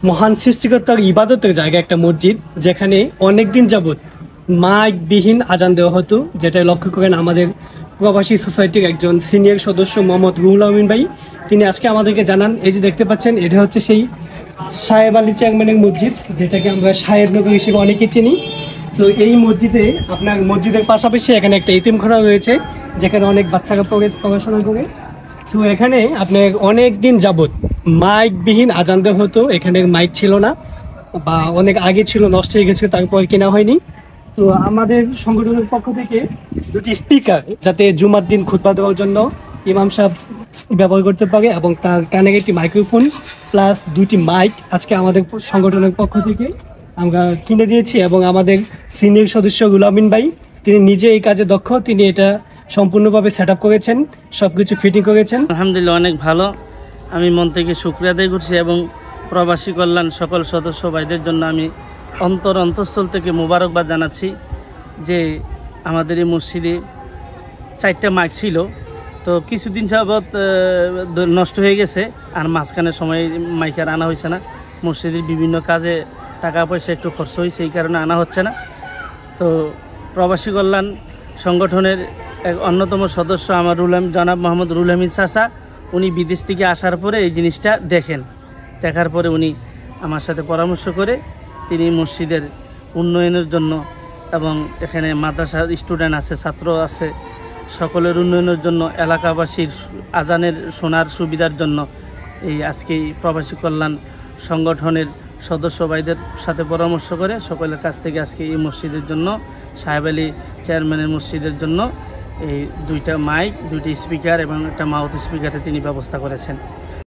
মহান সৃষ্টিকর্তার ইবাদতের জায়গা একটা মসজিদ, যেখানে অনেক দিন যাবৎ মাইকবিহীন আজান দেওয়া হতো, যেটা লক্ষ্য করেন আমাদের প্রবাসী সোসাইটির একজন সিনিয়র সদস্য মোহাম্মদ রুহুল আমিন ভাই। তিনি আজকে আমাদেরকে জানান, এই যে দেখতে পাচ্ছেন এটা হচ্ছে সেই সাহেব আলী চেয়ারম্যানের মসজিদ, যেটাকে আমরা সাহেবনগর হিসেবে অনেকে চিনি। তো এই মসজিদে আপনার মসজিদের পাশাপাশি এখানে একটা ইতিমখানা রয়েছে, যেখানে অনেক বাচ্চারা পড়াশোনা করে। তো এখানে আপনার অনেক দিন যাবৎ মাইকবিহীন আজান দেওয়া হতো। এখানে মাইক ছিল না, বা অনেক আগে ছিল, নষ্ট হয়ে গেছে, তারপর কেনা হয়নি। তো আমাদের সংগঠনের পক্ষ থেকে দুটি স্পিকার, যাতে জুমার দিন খুতবা দেওয়ার জন্য ইমাম সাহেব ব্যবহার করতে পারে, এবং তার কানে একটি মাইক্রোফোন প্লাস দুটি মাইক আজকে আমাদের সংগঠনের পক্ষ থেকে আমরা কিনে দিয়েছি। এবং আমাদের সিনিয়র সদস্য গুলামিন ভাই, তিনি নিজে এই কাজে দক্ষ, তিনি এটা সম্পূর্ণভাবে সেট আপ করেছেন, সব কিছু ফিটিং করেছেন। আলহামদুলিল্লাহ, অনেক ভালো। আমি মন থেকে শুকরিয়া আদায় করছি এবং প্রবাসী কল্যাণ সকল সদস্য ভাইদের জন্য আমি অন্তঃস্থল থেকে মোবারকবাদ জানাচ্ছি যে আমাদের এই মসজিদে 4টা মাইক ছিল, তো কিছুদিন যাবৎ নষ্ট হয়ে গেছে, আর মাঝখানে সময় মাইক আর আনা হয়েছে না। মসজিদের বিভিন্ন কাজে টাকা পয়সা একটু খরচ হয়েছে, এই কারণে আনা হচ্ছে না। তো প্রবাসী কল্যাণ সংগঠনের এক অন্যতম সদস্য আমার জনাব মোহাম্মদ রুহুল আমিন চাচা, উনি বিদেশ থেকে আসার পরে এই জিনিসটা দেখার পরে উনি আমার সাথে পরামর্শ করে তিনি মসজিদের উন্নয়নের জন্য এবং এখানে মাদ্রাসার স্টুডেন্ট আছে, ছাত্র আছে, সকলের উন্নয়নের জন্য, এলাকাবাসীর আজানের শোনার সুবিধার জন্য এই আজকে প্রবাসী কল্যাণ সংগঠনের সদস্য ভাইদের সাথে পরামর্শ করে সকলের কাছ থেকে আজকে এই মসজিদের জন্য, সাহেব আলী চেয়ারম্যানের মসজিদের জন্য এই 2টা মাইক, 2টি স্পিকার এবং একটা মাউথ স্পিকারে তিনি ব্যবস্থা করেছেন।